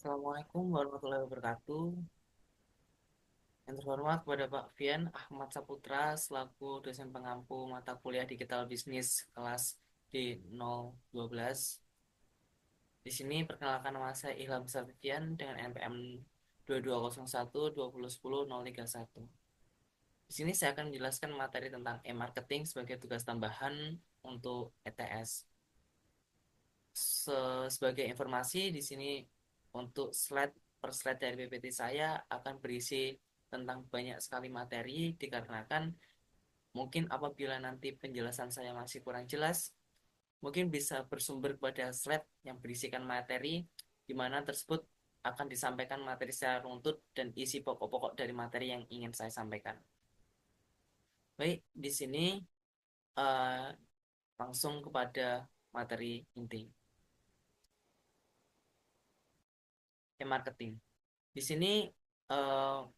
Assalamualaikum warahmatullahi wabarakatuh. Yang terhormat kepada Pak Fian Ahmad Saputra selaku dosen pengampu mata kuliah Digital Business kelas D012. Di sini perkenalkan nama saya Ilham Safian dengan NPM 2201 2010 031. Di sini saya akan menjelaskan materi tentang e-marketing sebagai tugas tambahan untuk ETS. Sebagai informasi di sini untuk slide per slide dari PPT saya akan berisi tentang banyak sekali materi dikarenakan mungkin apabila nanti penjelasan saya masih kurang jelas, mungkin bisa bersumber pada slide yang berisikan materi di mana tersebut akan disampaikan materi secara runtut dan isi pokok-pokok dari materi yang ingin saya sampaikan. Baik, di sini eh, langsung kepada materi inti. E-marketing. Di sini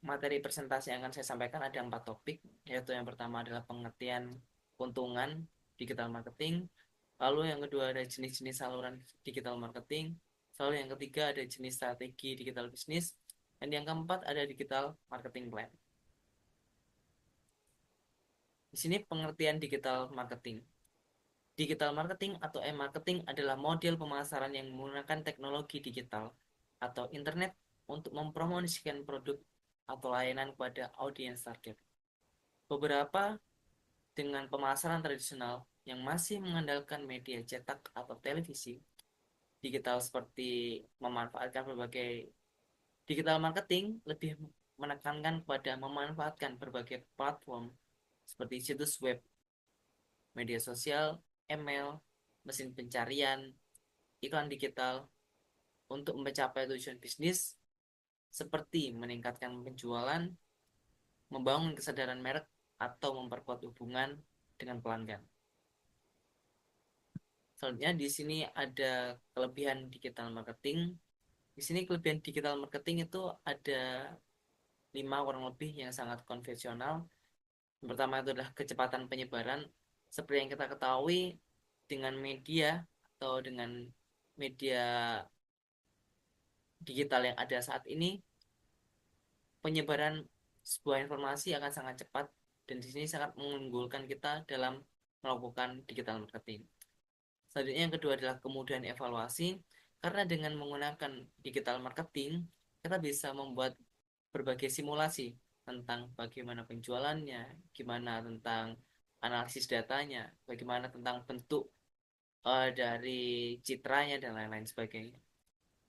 materi presentasi yang akan saya sampaikan ada 4 topik, yaitu yang pertama adalah pengertian keuntungan digital marketing, lalu yang kedua ada jenis-jenis saluran digital marketing, lalu yang ketiga ada jenis strategi digital bisnis, dan yang keempat ada digital marketing plan. Di sini pengertian digital marketing. Digital marketing atau e-marketing adalah model pemasaran yang menggunakan teknologi digital atau internet untuk mempromosikan produk atau layanan kepada audiens target. Beberapa dengan pemasaran tradisional yang masih mengandalkan media cetak atau televisi, digital seperti memanfaatkan berbagai digital marketing lebih menekankan kepada memanfaatkan berbagai platform seperti situs web, media sosial, email, mesin pencarian, iklan digital untuk mencapai tujuan bisnis seperti meningkatkan penjualan, membangun kesadaran merek, atau memperkuat hubungan dengan pelanggan. Selanjutnya di sini ada kelebihan digital marketing. Di sini kelebihan digital marketing itu ada 5 kurang lebih yang sangat konvensional. Yang pertama itu adalah kecepatan penyebaran. Seperti yang kita ketahui dengan media atau dengan media digital yang ada saat ini, penyebaran sebuah informasi akan sangat cepat dan di sini sangat mengunggulkan kita dalam melakukan digital marketing. Selanjutnya yang kedua adalah kemudahan evaluasi, karena dengan menggunakan digital marketing kita bisa membuat berbagai simulasi tentang bagaimana penjualannya, gimana tentang analisis datanya, bagaimana tentang bentuk dari citranya dan lain-lain sebagainya.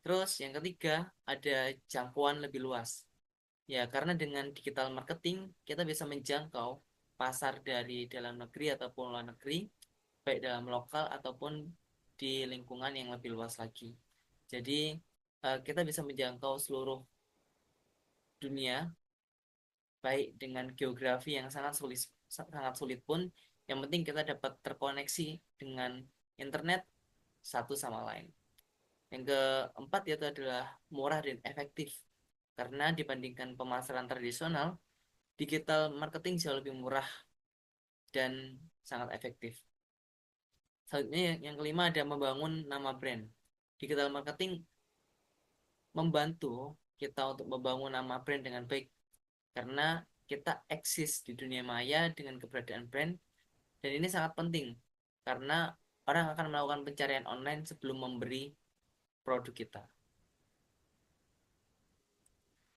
Terus yang ketiga ada jangkauan lebih luas. Ya, karena dengan digital marketing kita bisa menjangkau pasar dari dalam negeri ataupun luar negeri, baik dalam lokal ataupun di lingkungan yang lebih luas lagi. Jadi kita bisa menjangkau seluruh dunia, baik dengan geografi yang sangat sulit pun, yang penting kita dapat terkoneksi dengan internet satu sama lain. Yang keempat yaitu adalah murah dan efektif. Karena dibandingkan pemasaran tradisional, digital marketing jauh lebih murah dan sangat efektif. Selanjutnya yang kelima ada membangun nama brand. Digital marketing membantu kita untuk membangun nama brand dengan baik karena kita eksis di dunia maya dengan keberadaan brand, dan ini sangat penting karena orang akan melakukan pencarian online sebelum memberi produk kita.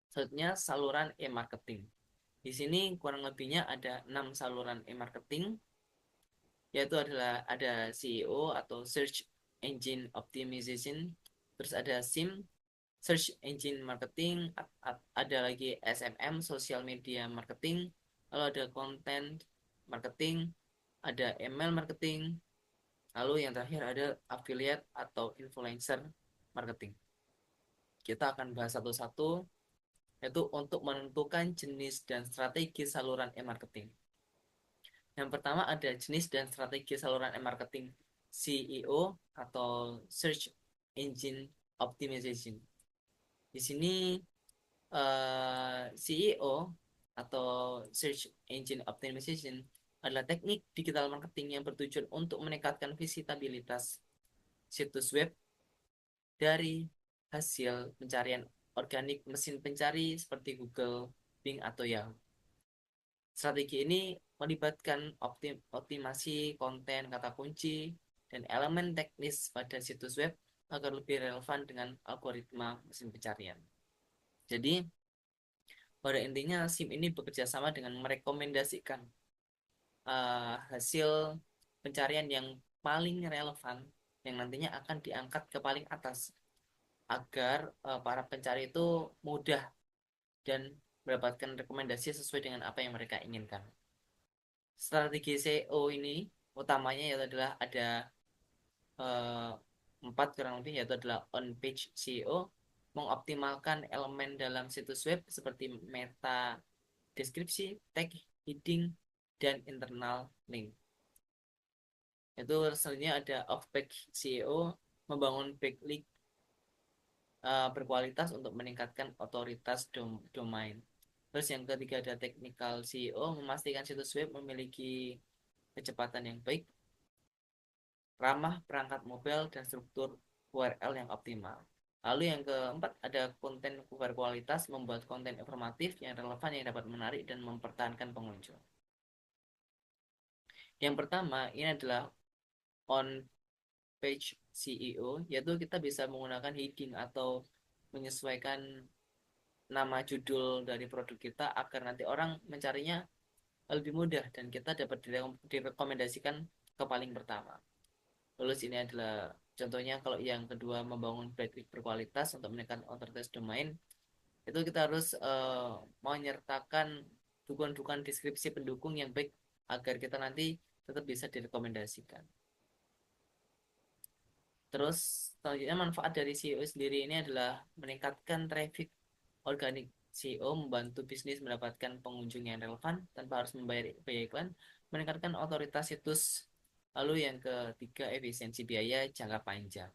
Selanjutnya saluran e-marketing. Di sini kurang lebihnya ada 6 saluran e-marketing, yaitu adalah ada SEO atau Search Engine Optimization, terus ada SEM, Search Engine Marketing, ada lagi SMM, Social Media Marketing, lalu ada Content Marketing, ada email marketing, lalu yang terakhir ada affiliate atau influencer marketing. Kita akan bahas satu-satu, yaitu untuk menentukan jenis dan strategi saluran e-marketing. Yang pertama ada jenis dan strategi saluran e-marketing SEO atau Search Engine Optimization. Di sini SEO atau Search Engine Optimization adalah teknik digital marketing yang bertujuan untuk meningkatkan visitabilitas situs web dari hasil pencarian organik mesin pencari seperti Google, Bing, atau Yahoo. Strategi ini melibatkan optimasi konten kata kunci dan elemen teknis pada situs web agar lebih relevan dengan algoritma mesin pencarian. Jadi, pada intinya SIM ini bekerja sama dengan merekomendasikan hasil pencarian yang paling relevan yang nantinya akan diangkat ke paling atas agar para pencari itu mudah dan mendapatkan rekomendasi sesuai dengan apa yang mereka inginkan. Strategi SEO ini utamanya yaitu adalah ada eh, empat kurang lebih, yaitu adalah on page SEO, mengoptimalkan elemen dalam situs web seperti meta deskripsi, tag, heading, dan internal link. Itu selanjutnya ada off page SEO, membangun backlink berkualitas untuk meningkatkan otoritas domain. Terus yang ketiga ada technical SEO, memastikan situs web memiliki kecepatan yang baik, ramah perangkat mobile, dan struktur URL yang optimal. Lalu yang keempat ada konten berkualitas, membuat konten informatif yang relevan yang dapat menarik dan mempertahankan pengunjung. Yang pertama ini adalah on page SEO, yaitu kita bisa menggunakan heading atau menyesuaikan nama judul dari produk kita agar nanti orang mencarinya lebih mudah dan kita dapat direkomendasikan ke paling pertama. Lulus ini adalah contohnya. Kalau yang kedua membangun backlink berkualitas untuk menekan otoritas domain, itu kita harus menyertakan dukungan-dukungan deskripsi pendukung yang baik agar kita nanti tetap bisa direkomendasikan. Terus selanjutnya manfaat dari SEO sendiri ini adalah meningkatkan traffic organik. SEO membantu bisnis mendapatkan pengunjung yang relevan tanpa harus membayar biaya iklan, meningkatkan otoritas situs. Lalu yang ketiga, efisiensi biaya jangka panjang.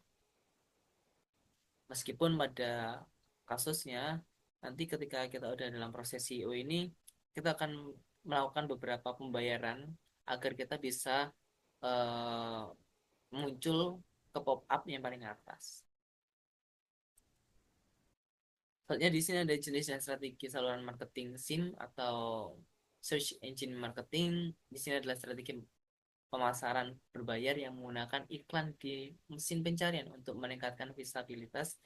Meskipun pada kasusnya nanti ketika kita udah dalam proses SEO ini, kita akan melakukan beberapa pembayaran agar kita bisa eh, muncul ke pop up yang paling atas. Soalnya di sini ada jenis dan strategi saluran marketing SIM atau search engine marketing. Di sini adalah strategi pemasaran berbayar yang menggunakan iklan di mesin pencarian untuk meningkatkan visibilitas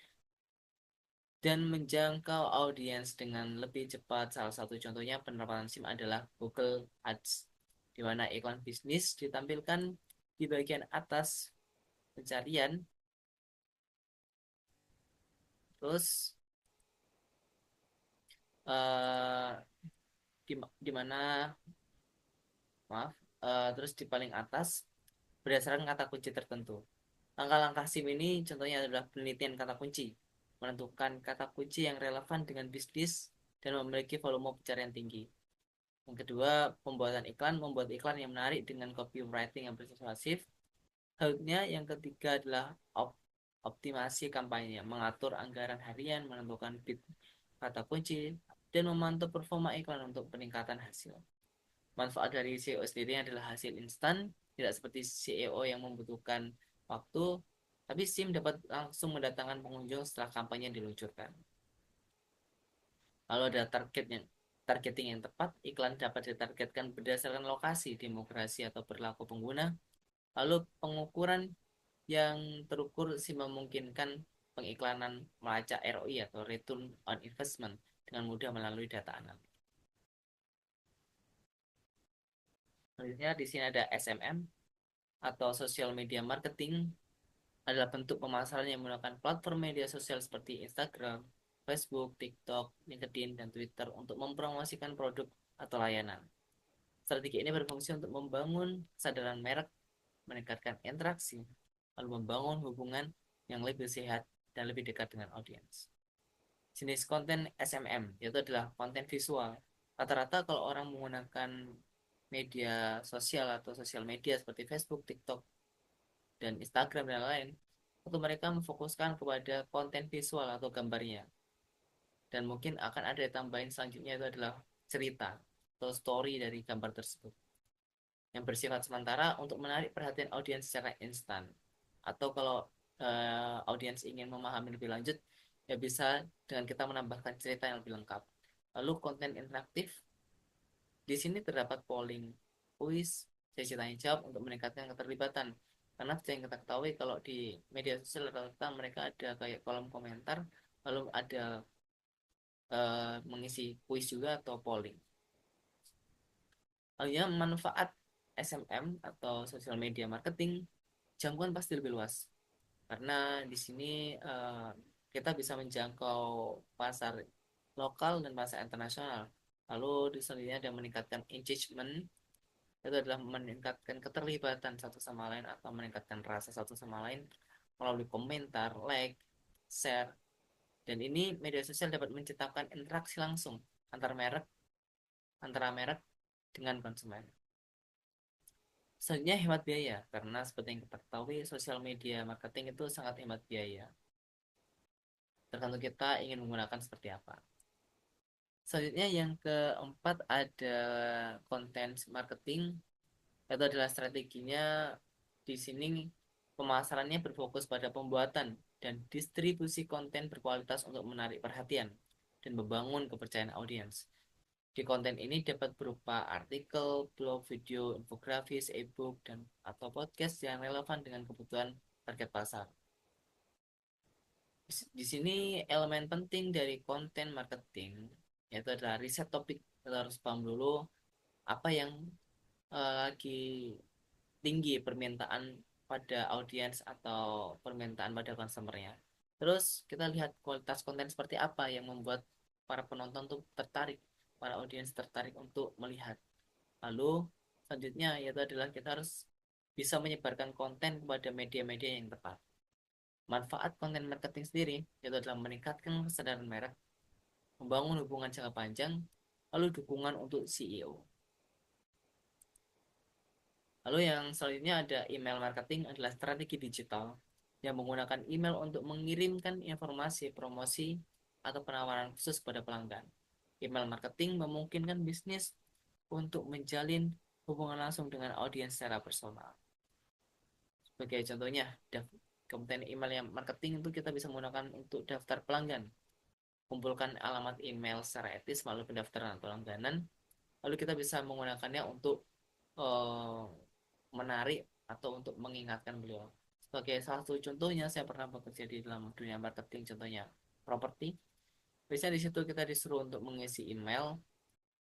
dan menjangkau audiens dengan lebih cepat. Salah satu contohnya penerapan SIM adalah Google Ads, di mana iklan bisnis ditampilkan di bagian atas pencarian. Terus eh, di mana maaf terus di paling atas berdasarkan kata kunci tertentu. Langkah-langkah SIM ini contohnya adalah penelitian kata kunci, menentukan kata kunci yang relevan dengan bisnis dan memiliki volume pencarian tinggi. Yang kedua, pembuatan iklan, membuat iklan yang menarik dengan copywriting yang persuasif. Selanjutnya, yang ketiga adalah optimasi kampanye, mengatur anggaran harian, menentukan bid kata kunci, dan memantau performa iklan untuk peningkatan hasil. Manfaat dari SEO sendiri adalah hasil instan, tidak seperti SEO yang membutuhkan waktu, tapi SIM dapat langsung mendatangkan pengunjung setelah kampanye diluncurkan. Lalu ada targeting yang tepat, iklan dapat ditargetkan berdasarkan lokasi, demografi, atau perilaku pengguna. Lalu pengukuran yang terukur SIM memungkinkan pengiklanan melacak ROI atau Return on Investment dengan mudah melalui data analitik. Selanjutnya di sini ada SMM atau Social Media Marketing, adalah bentuk pemasaran yang menggunakan platform media sosial seperti Instagram, Facebook, TikTok, LinkedIn, dan Twitter untuk mempromosikan produk atau layanan. Strategi ini berfungsi untuk membangun kesadaran merek, meningkatkan interaksi, lalu membangun hubungan yang lebih sehat dan lebih dekat dengan audiens. Jenis konten SMM yaitu adalah konten visual. Rata-rata kalau orang menggunakan media sosial atau sosial media seperti Facebook, TikTok, dan Instagram dan lain, untuk mereka memfokuskan kepada konten visual atau gambarnya. Dan mungkin akan ada tambahan selanjutnya, itu adalah cerita atau story dari gambar tersebut yang bersifat sementara untuk menarik perhatian audiens secara instan. Atau kalau audiens ingin memahami lebih lanjut, ya bisa dengan kita menambahkan cerita yang lebih lengkap. Lalu konten interaktif, di sini terdapat polling, kuis, sesi tanya jawab untuk meningkatkan keterlibatan. Karena seperti yang kita ketahui kalau di media sosial rata-rata mereka ada kayak kolom komentar, lalu ada mengisi kuis juga atau polling. Lalu ya manfaat SMM atau social media marketing, jangkauan pasti lebih luas. Karena di sini kita bisa menjangkau pasar lokal dan pasar internasional. Lalu di selanjutnya ada meningkatkan engagement, itu adalah meningkatkan keterlibatan satu sama lain atau meningkatkan rasa satu sama lain melalui komentar, like, share. Dan ini media sosial dapat menciptakan interaksi langsung antar merek, antara merek dengan konsumen. Selanjutnya hemat biaya, karena seperti yang kita ketahui sosial media marketing itu sangat hemat biaya. Tergantung kita ingin menggunakan seperti apa. Selanjutnya yang keempat ada konten marketing, itu adalah strateginya. Di sini pemasarannya berfokus pada pembuatan dan distribusi konten berkualitas untuk menarik perhatian dan membangun kepercayaan audiens. Di konten ini dapat berupa artikel, blog, video, infografis, e-book, dan atau podcast yang relevan dengan kebutuhan target pasar. Di sini elemen penting dari konten marketing yaitu adalah riset topik. Kita harus paham dulu apa yang lagi tinggi permintaan pada audiens atau permintaan pada konsumernya. Terus kita lihat kualitas konten seperti apa yang membuat para penonton tuh tertarik, para audiens tertarik untuk melihat. Lalu selanjutnya yaitu adalah kita harus bisa menyebarkan konten kepada media-media yang tepat. Manfaat konten marketing sendiri yaitu adalah meningkatkan kesadaran merek, membangun hubungan jangka panjang, lalu dukungan untuk CEO. Lalu yang selanjutnya ada email marketing adalah strategi digital yang menggunakan email untuk mengirimkan informasi, promosi, atau penawaran khusus pada pelanggan. Email marketing memungkinkan bisnis untuk menjalin hubungan langsung dengan audiens secara personal. Sebagai contohnya, konten email yang marketing itu kita bisa menggunakan untuk daftar pelanggan. Kumpulkan alamat email secara etis melalui pendaftaran atau langganan. Lalu kita bisa menggunakannya untuk eh, menarik atau untuk mengingatkan beliau. Sebagai salah satu contohnya, saya pernah bekerja di dalam dunia marketing, contohnya properti. Biasanya di situ kita disuruh untuk mengisi email.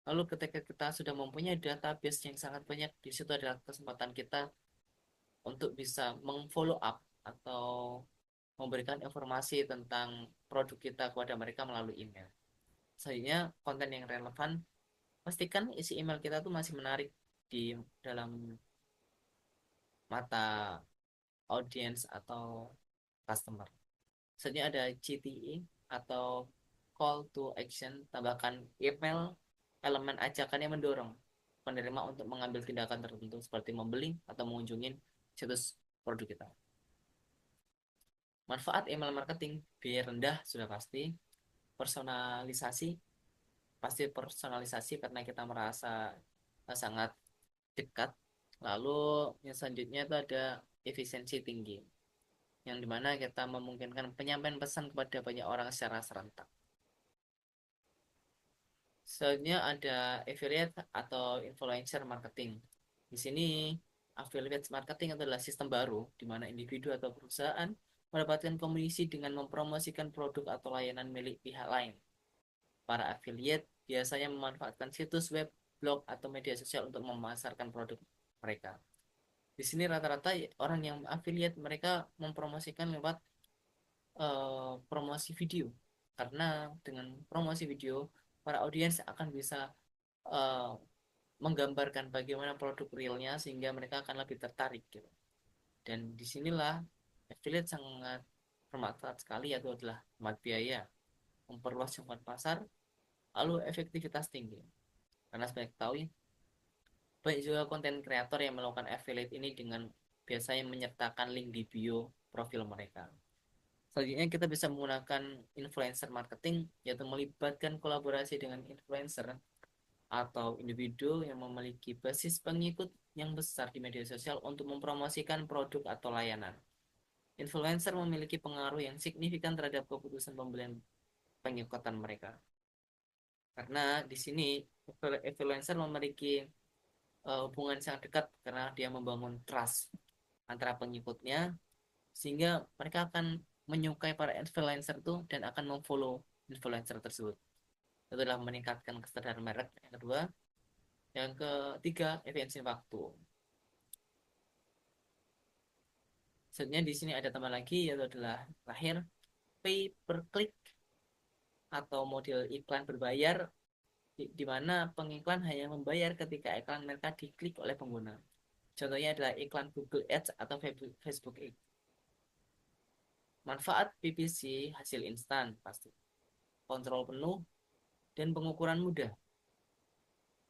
Lalu ketika kita sudah mempunyai database yang sangat banyak, di situ adalah kesempatan kita untuk bisa mengfollow up atau memberikan informasi tentang produk kita kepada mereka melalui email. Selanjutnya, konten yang relevan, pastikan isi email kita tuh masih menarik di dalam mata audience atau customer. Selanjutnya ada CTE atau call to action, tambahkan email elemen ajakan yang mendorong penerima untuk mengambil tindakan tertentu seperti membeli atau mengunjungi situs produk kita. Manfaat email marketing, biaya rendah sudah pasti, personalisasi, pasti personalisasi karena kita merasa sangat dekat. Lalu yang selanjutnya itu ada efisiensi tinggi, yang dimana kita memungkinkan penyampaian pesan kepada banyak orang secara serentak. Selanjutnya ada affiliate atau influencer marketing. Di sini affiliate marketing adalah sistem baru di mana individu atau perusahaan mendapatkan komisi dengan mempromosikan produk atau layanan milik pihak lain. Para affiliate biasanya memanfaatkan situs web, blog, atau media sosial untuk memasarkan produk mereka. Di sini rata-rata orang yang affiliate mereka mempromosikan lewat promosi video. Karena dengan promosi video, para audiens akan bisa uh, menggambarkan bagaimana produk realnya sehingga mereka akan lebih tertarik gitu. Dan disinilah affiliate sangat bermanfaat sekali, yaitu adalah hemat biaya, memperluas jangkauan pasar, lalu efektivitas tinggi. Karena sebagai tahu banyak juga konten kreator yang melakukan affiliate ini dengan biasanya menyertakan link di bio profil mereka. Selanjutnya kita bisa menggunakan influencer marketing, yaitu melibatkan kolaborasi dengan influencer atau individu yang memiliki basis pengikut yang besar di media sosial untuk mempromosikan produk atau layanan. influencer memiliki pengaruh yang signifikan terhadap keputusan pembelian pengikutan mereka. Karena di sini influencer memiliki hubungan sangat dekat karena dia membangun trust antara pengikutnya sehingga mereka akan menyukai para influencer itu dan akan memfollow influencer tersebut. Itu adalah meningkatkan kesadaran merek. Yang kedua, yang ketiga, efisiensi waktu. Selanjutnya di sini ada tambah lagi yaitu adalah terakhir pay per click atau model iklan berbayar di mana pengiklan hanya membayar ketika iklan mereka diklik oleh pengguna. Contohnya adalah iklan Google Ads atau Facebook Ads. Manfaat PPC hasil instan pasti. Kontrol penuh dan pengukuran mudah.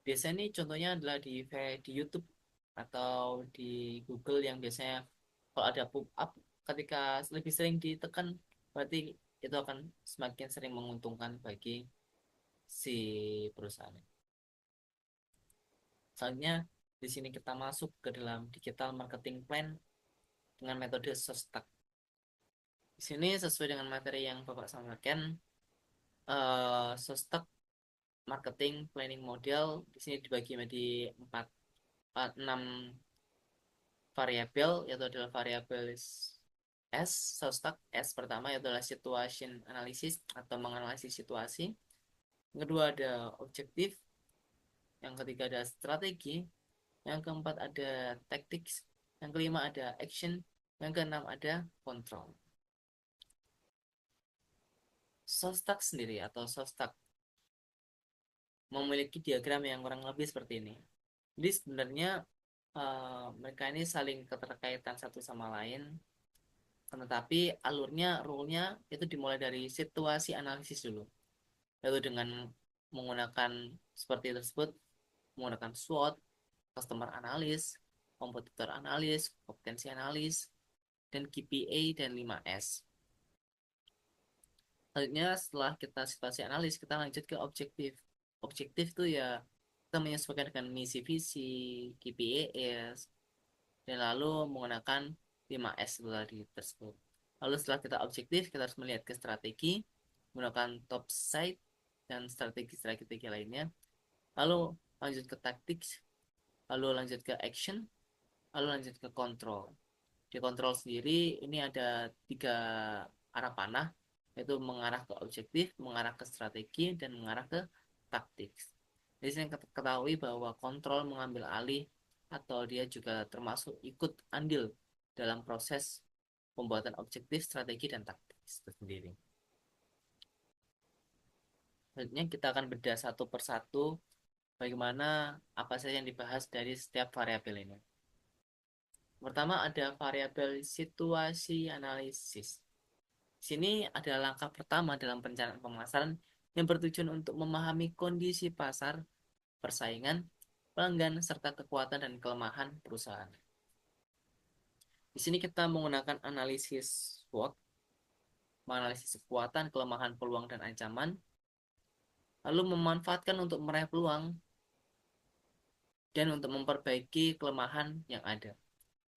Biasanya nih contohnya adalah di YouTube atau di Google yang biasanya kalau ada pop-up ketika lebih sering ditekan berarti itu akan semakin sering menguntungkan bagi si perusahaan. Selanjutnya di sini kita masuk ke dalam digital marketing plan dengan metode SOSTAK. Di sini sesuai dengan materi yang Bapak sampaikan, SOSTAK marketing planning model di sini dibagi menjadi 6 variabel, yaitu adalah variabel S, SOSTAK. S pertama yaitu adalah situation analysis atau menganalisis situasi. Yang kedua ada objektif, yang ketiga ada strategi, yang keempat ada tactics, yang kelima ada action, yang keenam ada control. SOSTAK sendiri atau SOSTAK memiliki diagram yang kurang lebih seperti ini. Jadi sebenarnya mereka ini saling keterkaitan satu sama lain, tetapi alurnya, rule-nya itu dimulai dari situasi analisis dulu, yaitu dengan menggunakan seperti tersebut, menggunakan SWOT, customer analysis, kompetitor analysis, kompetensi analysis, dan KPA dan 5S. Selanjutnya setelah kita situasi analis, kita lanjut ke objektif. Objektif itu ya kita menyesuaikan dengan misi visi, KPIs, dan lalu menggunakan 5S tadi tersebut. Lalu setelah kita objektif, kita harus melihat ke strategi, menggunakan top side dan strategi-strategi lainnya. Lalu lanjut ke tactics, lalu lanjut ke action, lalu lanjut ke control. Di kontrol sendiri ini ada 3 arah panah, yaitu mengarah ke objektif, mengarah ke strategi, dan mengarah ke taktik. Jadi saya ketahui bahwa kontrol mengambil alih atau dia juga termasuk ikut andil dalam proses pembuatan objektif, strategi, dan taktik itu sendiri. Selanjutnya kita akan bedah satu persatu bagaimana apa saja yang dibahas dari setiap variabel ini. Pertama ada variabel situasi analisis. Sini adalah langkah pertama dalam perencanaan pemasaran yang bertujuan untuk memahami kondisi pasar, persaingan, pelanggan, serta kekuatan dan kelemahan perusahaan. Di sini kita menggunakan analisis SWOT, menganalisis kekuatan, kelemahan, peluang, dan ancaman, lalu memanfaatkan untuk meraih peluang dan untuk memperbaiki kelemahan yang ada.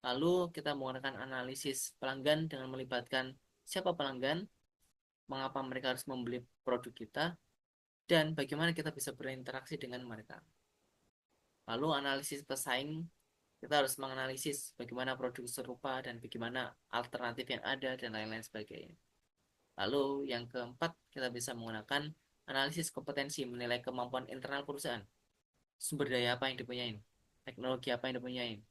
Lalu kita menggunakan analisis pelanggan dengan melibatkan siapa pelanggan, mengapa mereka harus membeli produk kita, dan bagaimana kita bisa berinteraksi dengan mereka. Lalu analisis pesaing, kita harus menganalisis bagaimana produk serupa dan bagaimana alternatif yang ada dan lain-lain sebagainya. Lalu yang keempat, kita bisa menggunakan analisis kompetensi, menilai kemampuan internal perusahaan. Sumber daya apa yang dipunyai, teknologi apa yang dipunyai,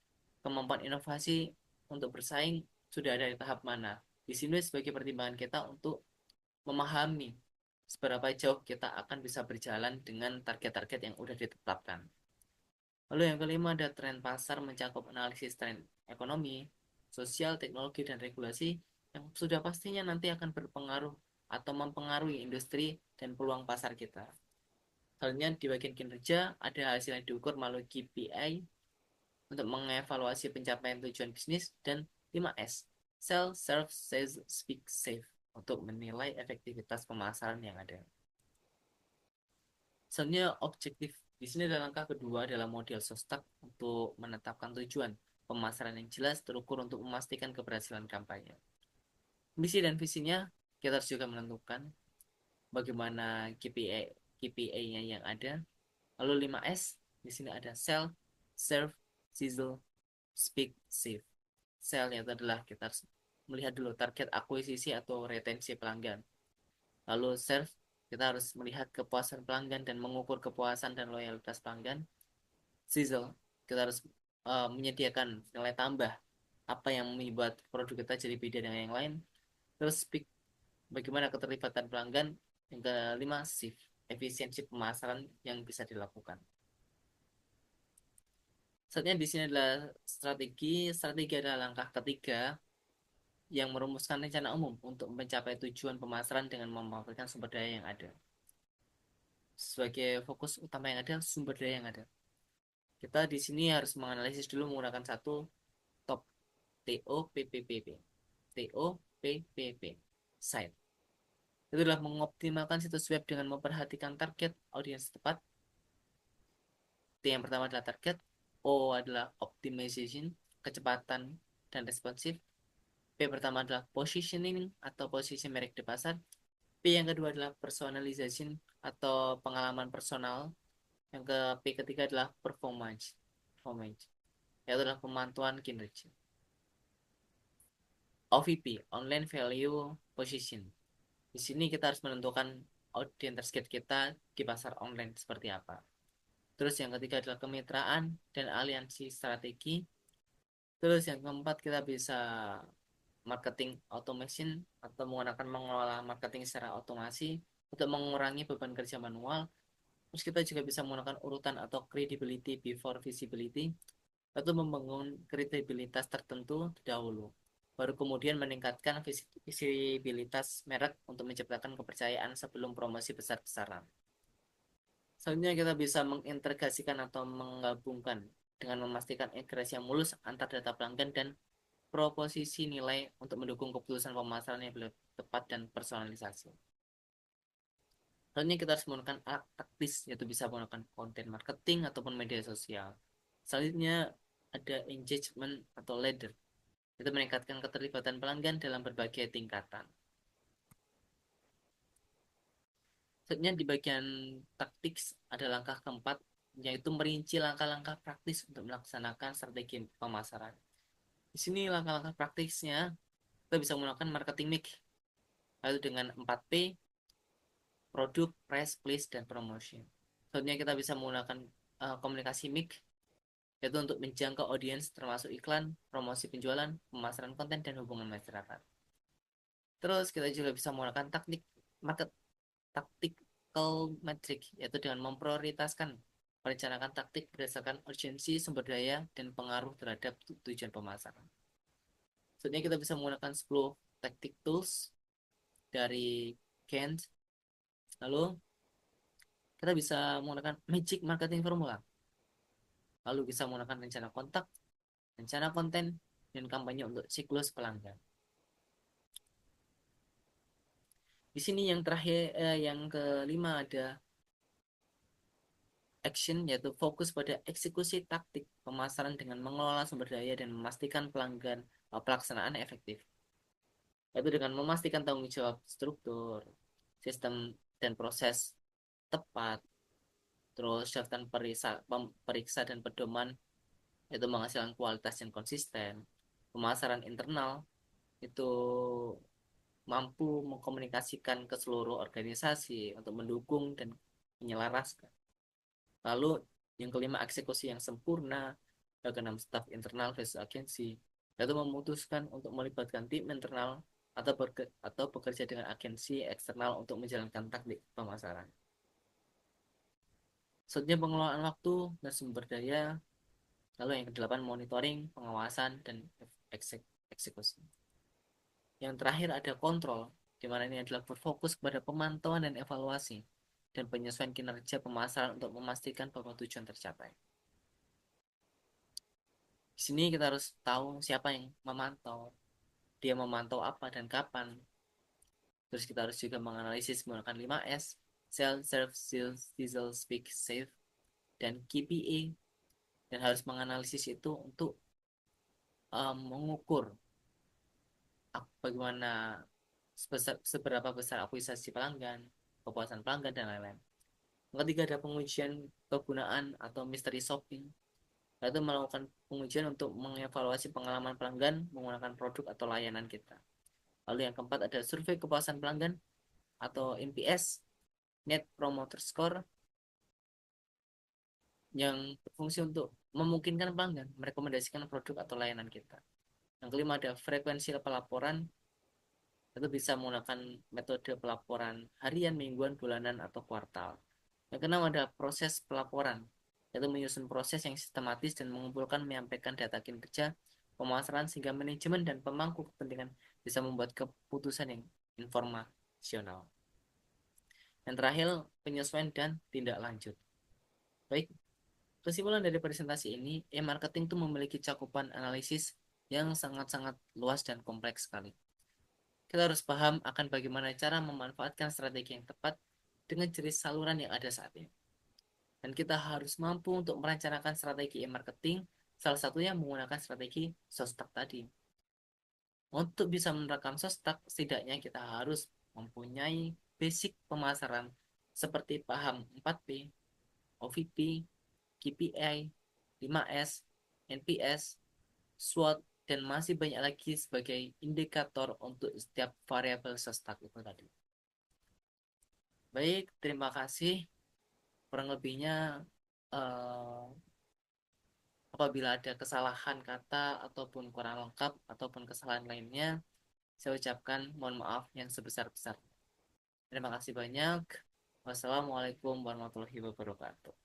kemampuan inovasi untuk bersaing sudah ada di tahap mana. Di sini sebagai pertimbangan kita untuk memahami seberapa jauh kita akan bisa berjalan dengan target-target yang sudah ditetapkan. Lalu yang kelima ada tren pasar, mencakup analisis tren ekonomi, sosial, teknologi, dan regulasi yang sudah pastinya nanti akan berpengaruh atau mempengaruhi industri dan peluang pasar kita. Selanjutnya di bagian kinerja ada hasil yang diukur melalui KPI untuk mengevaluasi pencapaian tujuan bisnis, dan 5S, Sell, Serve, Sales, Speak, Save untuk menilai efektivitas pemasaran yang ada. Selanjutnya objektif. Di sini adalah langkah kedua dalam model SOSTAK untuk menetapkan tujuan pemasaran yang jelas terukur untuk memastikan keberhasilan kampanye. Misi dan visinya kita harus juga menentukan bagaimana KPI-nya yang ada. Lalu 5S, di sini ada sell, serve, sizzle, speak, save. Sell itu adalah kita harus melihat dulu target akuisisi atau retensi pelanggan. Lalu serve, kita harus melihat kepuasan pelanggan dan mengukur kepuasan dan loyalitas pelanggan. Sizzle, kita harus menyediakan nilai tambah apa yang membuat produk kita jadi beda dengan yang lain. Terus speak, bagaimana keterlibatan pelanggan. Yang kelima, shift, efisiensi pemasaran yang bisa dilakukan. Saatnya di sini adalah strategi. Strategi adalah langkah ketiga yang merumuskan rencana umum untuk mencapai tujuan pemasaran dengan memanfaatkan sumber daya yang ada. Sebagai fokus utama yang ada, sumber daya yang ada. Kita di sini harus menganalisis dulu menggunakan satu top TOPPP. TOPPP. Site. Itu adalah mengoptimalkan situs web dengan memperhatikan target audiens tepat. T yang pertama adalah target. O adalah optimization, kecepatan dan responsif. P pertama adalah positioning atau posisi merek di pasar. P yang kedua adalah personalization atau pengalaman personal. Yang ke P ketiga adalah performance. Performance. Yaitu adalah pemantauan kinerja. OVP, Online Value Position. Di sini kita harus menentukan audience target kita di pasar online seperti apa. Terus yang ketiga adalah kemitraan dan aliansi strategi. Terus yang keempat kita bisa marketing automation atau menggunakan mengelola marketing secara otomasi untuk mengurangi beban kerja manual. Terus kita juga bisa menggunakan urutan atau credibility before visibility atau membangun kredibilitas tertentu dahulu. Baru kemudian meningkatkan visibilitas merek untuk menciptakan kepercayaan sebelum promosi besar-besaran. Selanjutnya kita bisa mengintegrasikan atau menggabungkan dengan memastikan integrasi yang mulus antar data pelanggan dan proposisi nilai untuk mendukung keputusan pemasaran yang lebih tepat dan personalisasi. Selanjutnya kita harus menggunakan alat taktis, yaitu bisa menggunakan konten marketing ataupun media sosial. Selanjutnya ada engagement atau ladder, itu meningkatkan keterlibatan pelanggan dalam berbagai tingkatan. Selanjutnya di bagian taktik ada langkah keempat, yaitu merinci langkah-langkah praktis untuk melaksanakan strategi pemasaran. Di sini langkah-langkah praktisnya kita bisa menggunakan marketing mix, yaitu dengan 4P, produk, price, place, dan promotion. Selanjutnya kita bisa menggunakan komunikasi mix, yaitu untuk menjangkau audiens termasuk iklan, promosi penjualan, pemasaran konten, dan hubungan masyarakat. Terus kita juga bisa menggunakan taktik market tactical metric, yaitu dengan memprioritaskan merencanakan taktik berdasarkan urgensi, sumber daya, dan pengaruh terhadap tujuan pemasaran. Selanjutnya kita bisa menggunakan 10 tactic tools dari Kent. Lalu kita bisa menggunakan magic marketing formula. Lalu bisa menggunakan rencana kontak, rencana konten, dan kampanye untuk siklus pelanggan. Di sini yang terakhir, yang kelima ada action, yaitu fokus pada eksekusi taktik pemasaran dengan mengelola sumber daya dan memastikan pelanggan pelaksanaan efektif. Yaitu dengan memastikan tanggung jawab struktur, sistem dan proses tepat, terus daftar periksa dan pedoman, yaitu menghasilkan kualitas yang konsisten. Pemasaran internal itu mampu mengkomunikasikan ke seluruh organisasi untuk mendukung dan menyelaraskan. Lalu yang kelima, eksekusi yang sempurna keenam, staf internal versus agensi, yaitu memutuskan untuk melibatkan tim internal atau bekerja dengan agensi eksternal untuk menjalankan taktik pemasaran. Selanjutnya pengelolaan waktu dan sumber daya. Lalu yang kedelapan, monitoring, pengawasan, dan eksekusi. Yang terakhir ada kontrol, di mana ini adalah berfokus pada pemantauan dan evaluasi dan penyesuaian kinerja pemasaran untuk memastikan bahwa tujuan tercapai. Di sini kita harus tahu siapa yang memantau, dia memantau apa dan kapan. Terus kita harus juga menganalisis menggunakan 5S, Sell, Serve, Sizzle, Speak, Save, dan KPI. Dan harus menganalisis itu untuk mengukur bagaimana seberapa besar akuisisi pelanggan, kepuasan pelanggan, dan lain-lain. Yang ketiga ada pengujian kegunaan atau mystery shopping, yaitu melakukan pengujian untuk mengevaluasi pengalaman pelanggan menggunakan produk atau layanan kita. Lalu yang keempat ada survei kepuasan pelanggan atau NPS, Net Promoter Score, yang berfungsi untuk memungkinkan pelanggan merekomendasikan produk atau layanan kita. Yang kelima ada frekuensi pelaporan, itu bisa menggunakan metode pelaporan harian, mingguan, bulanan, atau kuartal. Yang keenam ada proses pelaporan, yaitu menyusun proses yang sistematis dan mengumpulkan menyampaikan data kinerja pemasaran sehingga manajemen dan pemangku kepentingan bisa membuat keputusan yang informasional. Yang terakhir, penyesuaian dan tindak lanjut. Baik, kesimpulan dari presentasi ini, e-marketing itu memiliki cakupan analisis yang sangat-sangat luas dan kompleks sekali. Kita harus paham akan bagaimana cara memanfaatkan strategi yang tepat dengan jenis saluran yang ada saat ini. Dan kita harus mampu untuk merencanakan strategi e-marketing, salah satunya menggunakan strategi Shostak tadi. Untuk bisa menerapkan Shostak, setidaknya kita harus mempunyai basic pemasaran seperti paham 4P, OVP, KPI, 5S, NPS, SWOT, dan masih banyak lagi sebagai indikator untuk setiap variabel Shostak itu tadi. Baik, terima kasih. Kurang lebihnya eh, apabila ada kesalahan kata ataupun kurang lengkap ataupun kesalahan lainnya, saya ucapkan mohon maaf yang sebesar-besarnya. Terima kasih banyak. Wassalamualaikum warahmatullahi wabarakatuh.